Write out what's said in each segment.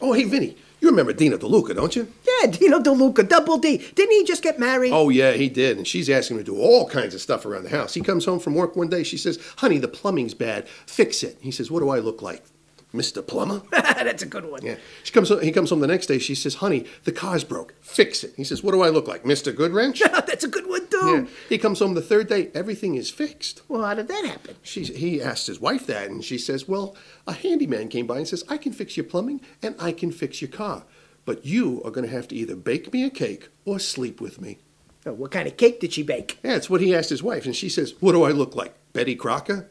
Oh, hey, Vinny, you remember Dino DeLuca, don't you? Yeah, Dino DeLuca, Double D. Didn't he just get married? Oh, yeah, he did, and she's asking him to do all kinds of stuff around the house. He comes home from work one day, she says, honey, the plumbing's bad, fix it. He says, what do I look like? Mr. Plumber? That's a good one. Yeah. He comes home the next day. She says, honey, the car's broke. Fix it. He says, what do I look like? Mr. Goodwrench? That's a good one, too. Yeah. He comes home the third day. Everything is fixed. Well, how did that happen? He asked his wife that, and she says, well, a handyman came by and says, I can fix your plumbing and I can fix your car. But you are going to have to either bake me a cake or sleep with me. Oh, what kind of cake did she bake? Yeah, that's what he asked his wife. And she says, what do I look like? Betty Crocker?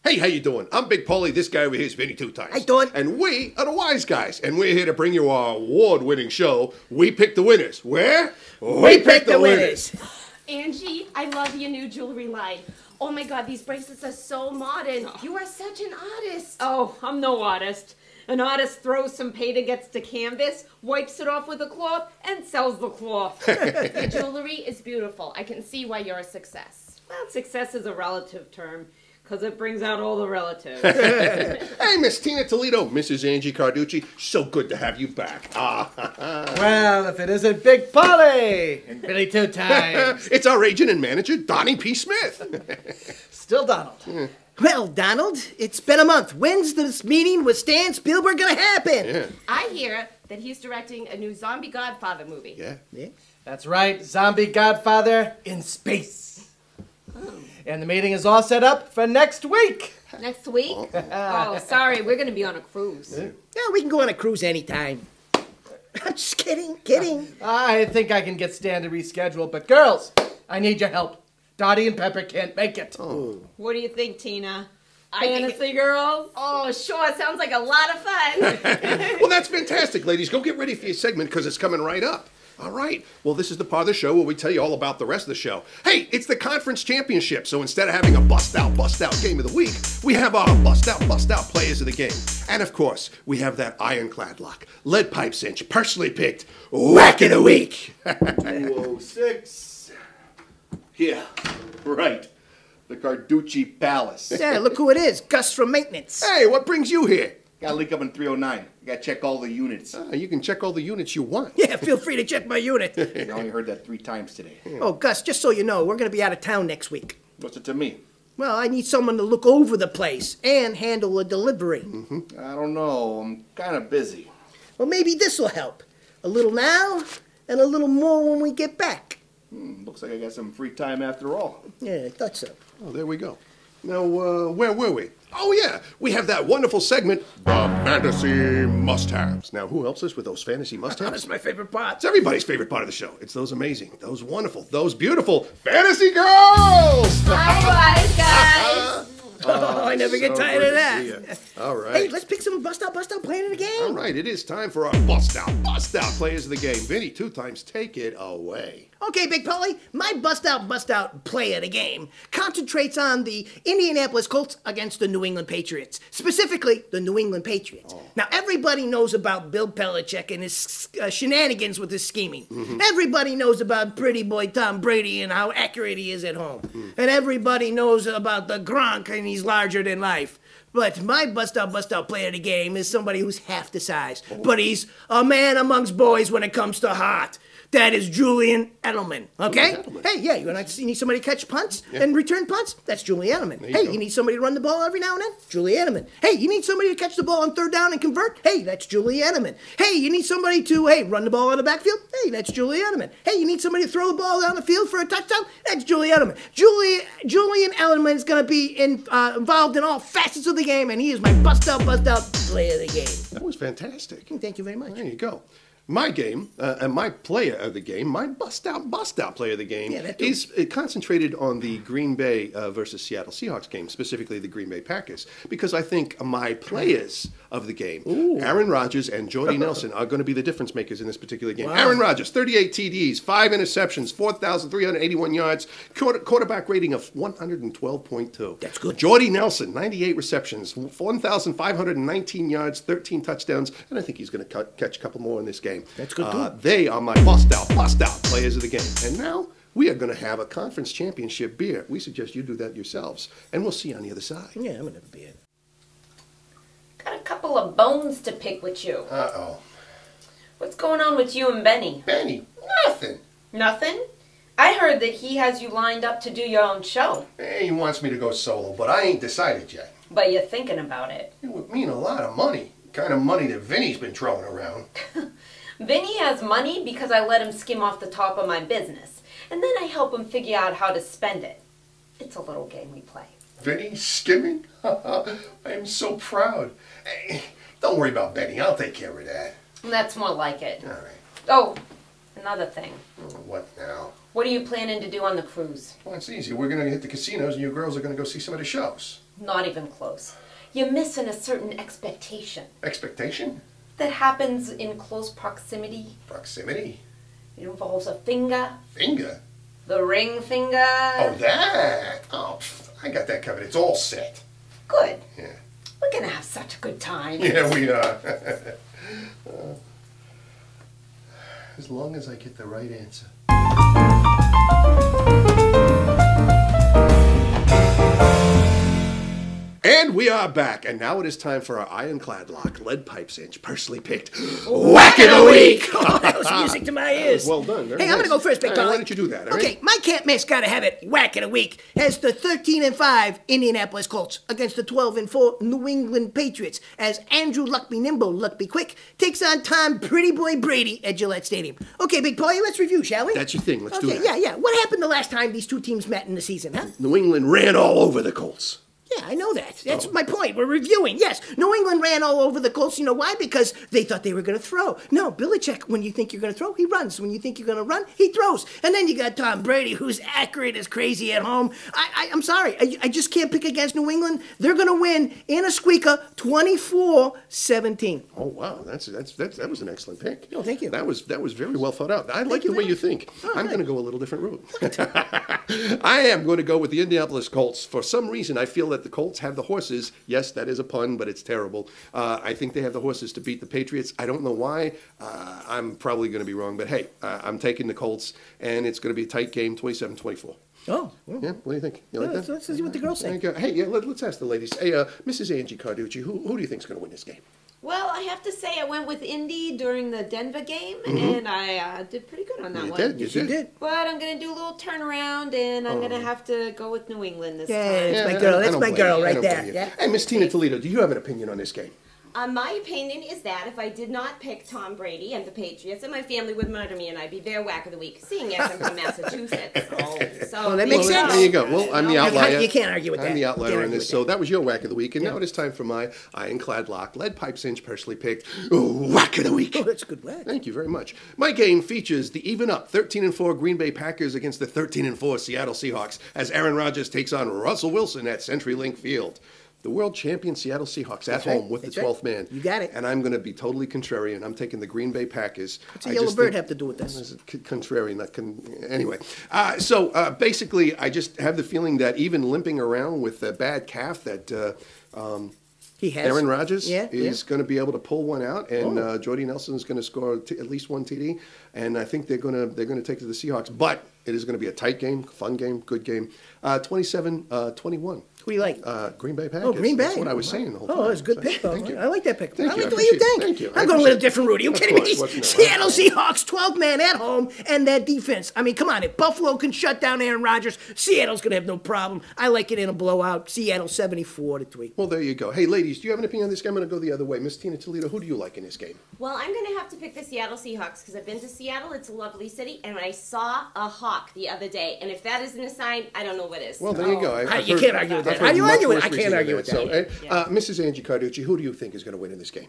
Hey, how you doing? I'm Big Pauley. This guy over here is Vinny 2 times. How you doing? And we are the Wise Guys, and we're here to bring you our award-winning show, We Pick the Winners. Where? We Pick the Winners. Angie, I love your new jewelry line. Oh my God, these bracelets are so modern. You are such an artist. Oh, I'm no artist. An artist throws some paint against a canvas, wipes it off with a cloth, and sells the cloth. Your jewelry is beautiful. I can see why you're a success. Well, success is a relative term, because it brings out all the relatives. Hey, Miss Tina Toledo, Mrs. Angie Carducci, so good to have you back. Well, if it isn't Big Pauley and Vinny 2 times. It's our agent and manager, Donnie P. Smith. Still Donald. Well, Donald, it's been a month. When's this meeting with Stan Spielberg gonna happen? Yeah. I hear that he's directing a new zombie Godfather movie. Yeah. That's right, Zombie Godfather in space. And the meeting is all set up for next week. Next week? Oh, sorry, we're going to be on a cruise. Yeah, we can go on a cruise anytime. I'm just kidding. I think I can get Stan to reschedule, but girls, I need your help. Dottie and Pepper can't make it. Oh. What do you think, Tina? I think Fantasy girls? Oh, sure. Sounds like a lot of fun. Well, that's fantastic, ladies. Go get ready for your segment because it's coming right up. All right. Well, this is the part of the show where we tell you all about the rest of the show. Hey, it's the conference championship. So instead of having a bust-out game of the week, we have our bust-out players of the game. And, of course, we have that ironclad lock, lead pipe cinch, personally picked whack of the week. 206. Yeah, right. The Carducci Palace. Yeah, look who it is. Gus from maintenance. Hey, what brings you here? Got a leak up in 309. Got to check all the units. You can check all the units you want. Yeah, feel free to check my unit. I only heard that 3 times today. Oh, Gus, just so you know, we're going to be out of town next week. What's it to me? Well, I need someone to look over the place and handle a delivery. I don't know. I'm kind of busy. Well, maybe this will help. A little now and a little more when we get back. Looks like I got some free time after all. Yeah, I thought so. Oh, there we go. Now, where were we? Oh, yeah, we have that wonderful segment, the Fantasy Must-Haves. Now, who helps us with those fantasy must-haves? That's my favorite part. It's everybody's favorite part of the show. It's those amazing, those wonderful, those beautiful fantasy girls! Hi, Wise Guys. Oh, I never get tired of that. All right. Hey, let's pick some bust-out playing in the game. All right, it is time for our bust-out players of the game. Vinny, 2 times, take it away. Okay, Big Pauley, my bust-out play of the game concentrates on the Indianapolis Colts against the New England Patriots, specifically the New England Patriots. Now, everybody knows about Bill Belichick and his shenanigans with his scheming. Everybody knows about pretty boy Tom Brady and how accurate he is at home. And everybody knows about the Gronk and he's larger than life. But my bust-out play of the game is somebody who's half the size. But he's a man amongst boys when it comes to heart. That is Julian Edelman, okay? Hey, yeah, you need somebody to catch punts and return punts? That's Julian Edelman. Hey, you need somebody to run the ball every now and then? Julian Edelman. Hey, you need somebody to catch the ball on 3rd down and convert? Hey, that's Julian Edelman. Hey, you need somebody to, run the ball on the backfield? Hey, that's Julian Edelman. Hey, you need somebody to throw the ball down the field for a touchdown? That's Julian Edelman. Julian Edelman is going to be involved in all facets of the game, and he is my bust-out play of the game. That was fantastic. Thank you very much. There you go. My game, and my player of the game, my bust-out player of the game, is concentrated on the Green Bay versus Seattle Seahawks game, specifically the Green Bay Packers, because I think my players of the game, Aaron Rodgers and Jordy Nelson, are going to be the difference makers in this particular game. Wow. Aaron Rodgers, 38 TDs, 5 interceptions, 4,381 yards, quarterback rating of 112.2. That's good. Jordy Nelson, 98 receptions, 1,519 yards, 13 touchdowns, and I think he's going to catch a couple more in this game. That's good, too. They are my bust-out players of the game. And now we are going to have a conference championship beer. We suggest you do that yourselves. And we'll see you on the other side. Yeah, I'm going to have a beer. Got a couple of bones to pick with you. Uh-oh. What's going on with you and Benny? Benny? Nothing. Nothing? I heard that he has you lined up to do your own show. He wants me to go solo, but I ain't decided yet. But you're thinking about it. It would mean a lot of money. The kind of money that Vinny's been throwing around. Vinny has money because I let him skim off the top of my business. And then I help him figure out how to spend it. It's a little game we play. Vinny skimming? I am so proud. Hey, don't worry about Benny. I'll take care of that. That's more like it. All right. Oh, another thing. What now? What are you planning to do on the cruise? Well, it's easy. We're going to hit the casinos and you girls are going to go see some of the shows. Not even close. You're missing a certain expectation. Expectation? That happens in close proximity. Proximity? It involves a finger. Finger? The ring finger. Oh, that? Oh, I got that covered. It's all set. Good. Yeah. We're going to have such a good time. Yeah, we are. As long as I get the right answer. And we are back, and now it is time for our ironclad lock, lead pipe cinch, personally picked Whack of the Week! Oh, that was music to my ears. Well done. Very hey, I'm nice. going to go first, Big All Pauley. right, why don't you do that, all right? Okay, my can't miss gotta have it Whack of the Week as the 13-5 Indianapolis Colts against the 12-4 New England Patriots as Andrew Luck be nimble, Luck be quick takes on Tom Pretty Boy Brady at Gillette Stadium. Okay, Big Pauley, let's review, shall we? That's your thing. Let's do that. Yeah. What happened the last time these two teams met in the season, huh? New England ran all over the Colts. Yeah, I know that. That's my point. We're reviewing. Yes, New England ran all over the Colts. You know why? Because they thought they were going to throw. No, Belichick, when you think you're going to throw, he runs. When you think you're going to run, he throws. And then you got Tom Brady, who's accurate as crazy at home. I'm sorry. I just can't pick against New England. They're going to win in a squeaker 24-17. Oh, wow. That was an excellent pick. Oh, thank you. That was very well thought out. I like the way you think. I'm going to go a little different route. I am going to go with the Indianapolis Colts. For some reason, I feel that the Colts have the horses. Yes, that is a pun, but it's terrible. I think they have the horses to beat the Patriots. I don't know why. I'm probably going to be wrong, but hey, I'm taking the Colts, and it's going to be a tight game, 27-24. Oh, well. Yeah, what do you think? You like that? Let's see what the girls say. Hey, yeah, let's ask the ladies. Hey, Mrs. Angie Carducci, who do you think is going to win this game? Well, I have to say I went with Indy during the Denver game, and I did pretty good on that one. You did. But I'm going to do a little turnaround, and I'm going to have to go with New England this time. That's my girl. That's my girl right there. Yeah. Hey, Miss Tina Toledo, do you have an opinion on this game? My opinion is that if I did not pick Tom Brady and the Patriots, then my family would murder me and I'd be their Whack of the Week, seeing as I'm from Massachusetts. So that makes sense. There you go. Well, I'm the outlier. You can't argue with that. I'm the outlier in this. So that was your Whack of the Week, and now it is time for my ironclad lock, lead pipe cinch, personally picked Whack of the Week. Oh, that's a good whack. Thank you very much. My game features the even up 13-4 Green Bay Packers against the 13-4 Seattle Seahawks as Aaron Rodgers takes on Russell Wilson at CenturyLink Field. The world champion Seattle Seahawks at home with the 12th man. You got it. And I'm going to be totally contrarian. I'm taking the Green Bay Packers. What's a yellow bird have to do with this? Contrarian. Anyway. So basically, I just have the feeling that even limping around with a bad calf that he has. Aaron Rodgers is going to be able to pull one out, and Jordy Nelson is going to score at least one TD. And I think they're going to take it to the Seahawks. But it is going to be a tight game, fun game, good game. 27-21. Who do you like? Green Bay Packers. Oh, Green Bay. That's what I was saying the whole time. Oh, that's a good pick, though. Thank you. I like that pick. Thank I you. like the way you think. Thank you. I'm going a little different route. Are you kidding me? What's Seattle Seahawks, 12-man at home, and that defense. I mean, come on. If Buffalo can shut down Aaron Rodgers, Seattle's going to have no problem. I like it in a blowout. Seattle 74-3. Well, there you go. Hey, ladies, do you have an opinion on this game? I'm going to go the other way. Miss Tina Toledo, who do you like in this game? Well, I'm going to have to pick the Seattle Seahawks because I've been to Seattle. It's a lovely city, and I saw a hawk the other day. And if that isn't a sign, I don't know what is. Well, there you go. You can't argue with that. How do you argue with it? I can't argue with that. So, Mrs. Angie Carducci, who do you think is going to win in this game?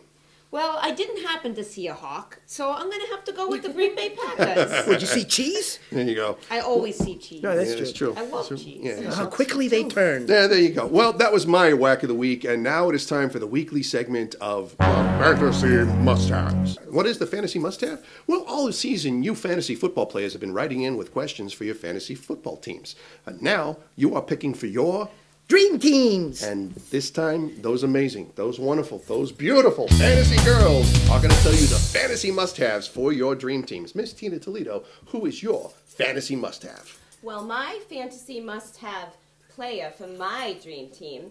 Well, I didn't happen to see a hawk, so I'm going to have to go with the Green Bay Packers. Would you see cheese? There you go. I always see cheese. No, that's Yeah, true. it's true. I love cheese. Yeah, How quickly they turn. yeah, there you go. Well, that was my whack of the week, and now it is time for the weekly segment of Fantasy Must-Haves. What is the Fantasy Must-Have? Well, all season, you fantasy football players have been writing in with questions for your fantasy football teams. And now, you are picking for your... Dream teams. And this time, those amazing, those wonderful, those beautiful fantasy girls are going to tell you the fantasy must-haves for your dream teams. Miss Tina Toledo, who is your fantasy must-have? Well, my fantasy must-have player for my dream team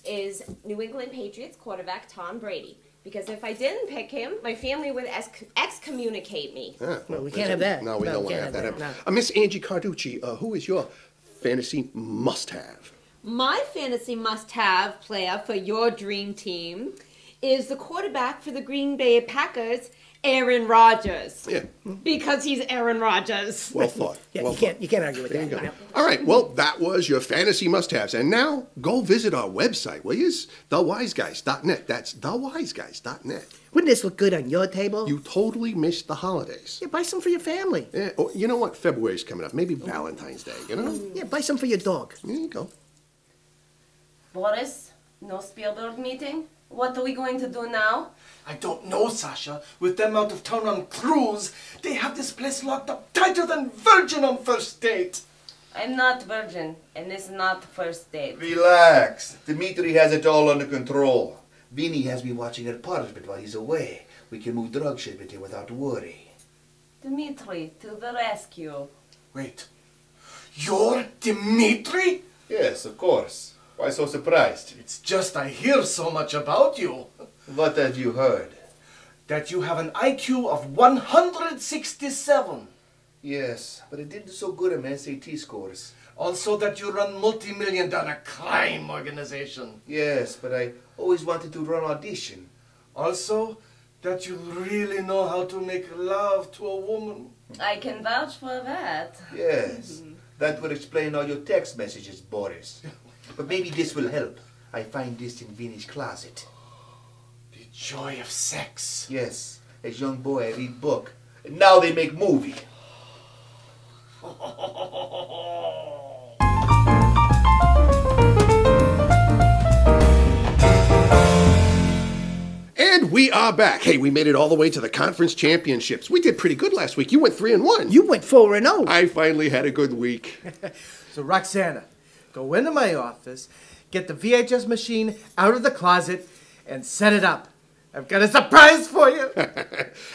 is New England Patriots quarterback Tom Brady. Because if I didn't pick him, my family would excommunicate me. Well, we can't have that. No, we don't want to can't have that. no. Miss Angie Carducci, who is your fantasy must-have? My fantasy must-have player for your dream team is the quarterback for the Green Bay Packers, Aaron Rodgers. Yeah. Because he's Aaron Rodgers. Well thought. Yeah, well you can't argue with There that. you go. All right, well, that was your fantasy must-haves. And now, go visit our website, will you? TheWiseGuys.net. That's TheWiseGuys.net. Wouldn't this look good on your table? You totally missed the holidays. Yeah, buy some for your family. Yeah, oh, you know what? February's coming up. Maybe Valentine's Day, you know? Yeah, buy some for your dog. There you go. Boris, no Spielberg meeting? What are we going to do now? I don't know, Sasha. With them out of town on cruise, they have this place locked up tighter than Virgin on first date. I'm not virgin, and it's not first date. Relax. Dmitri has it all under control. Vinny has me watching her punishment while he's away. We can move drug shipment here without worry. Dmitri, to the rescue. Wait, you're Dmitri? Yes, of course. Why so surprised? It's just I hear so much about you. What have you heard? That you have an IQ of 167. Yes, but I didn't do so good on my SAT scores. Also that you run multi-million-dollar crime organization. Yes, but I always wanted to run audition. Also that you really know how to make love to a woman. I can vouch for that. Yes, that would explain all your text messages, Boris. But maybe this will help. I find this in Vinny's closet. The joy of sex. Yes, as young boy I read book. And now they make movie. And we are back. Hey, we made it all the way to the conference championships. We did pretty good last week. You went 3-1. You went 4-0. I finally had a good week. So Roxana, go into my office, get the VHS machine out of the closet, and set it up. I've got a surprise for you.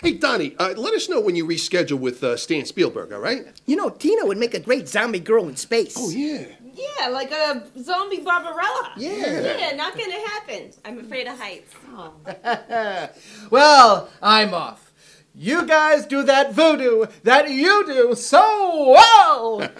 Hey, Donnie, let us know when you reschedule with Stan Spielberg, all right? You know, Tina would make a great zombie girl in space. Oh, yeah. Yeah, like a zombie Barbarella. Yeah. Yeah, not gonna happen. I'm afraid of heights. Well, I'm off. You guys do that voodoo that you do so well.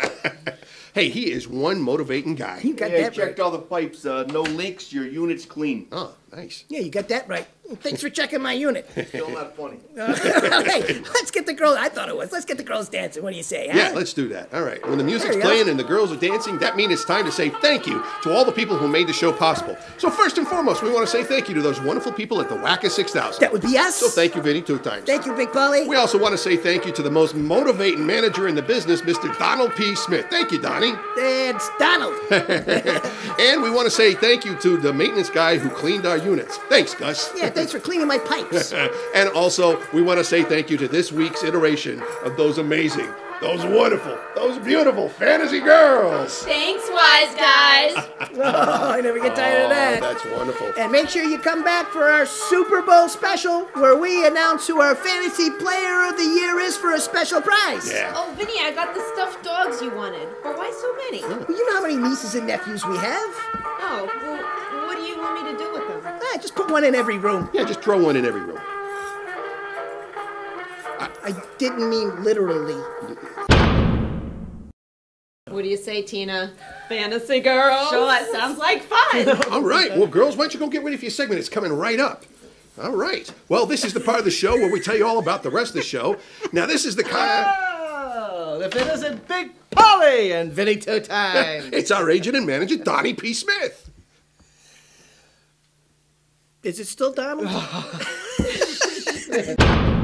Hey, he is one motivating guy. You got Yeah, I that checked right. all the pipes. No leaks. Your unit's clean. Oh, nice. Yeah, you got that right. Thanks for checking my unit. Still not funny. Hey, let's get the girls. I thought it was. Let's get the girls dancing. What do you say? Huh? Yeah, let's do that. All right. When the music's There you go. playing and the girls are dancing, that means it's time to say thank you to all the people who made the show possible. So first and foremost, we want to say thank you to those wonderful people at the Wacka 6000. That would be us. So thank you, Vinny, 2 times. Thank you, Big Pauley. We also want to say thank you to the most motivating manager in the business, Mr. Donald P. Smith. Thank you, Donnie. It's Donald. And we want to say thank you to the maintenance guy who cleaned our units. Thanks, Gus. Yeah, thanks for cleaning my pipes. And also, we want to say thank you to this week's iteration of those amazing, those wonderful, those beautiful fantasy girls. Thanks, wise guys. Oh, I never get tired of that. That's wonderful. And make sure you come back for our Super Bowl special where we announce who our fantasy player of the year is for a special prize. Yeah. Oh, Vinny, I got the stuffed dogs you wanted. But why so many? Well, you know how many nieces and nephews we have? Oh, well, what do you want me to do with them? Just put one in every room. Yeah, just throw one in every room. I didn't mean literally. What do you say, Tina? Fantasy girl? Sure, sounds like fun. All right. Well, girls, why don't you go get ready for your segment? It's coming right up. All right. Well, this is the part of the show where we tell you all about the rest of the show. Now, this is the kind Oh, if it isn't Big Pauley and Vinny 2 times. It's our agent and manager, Donnie P. Smith. Is it still Donald? Yes.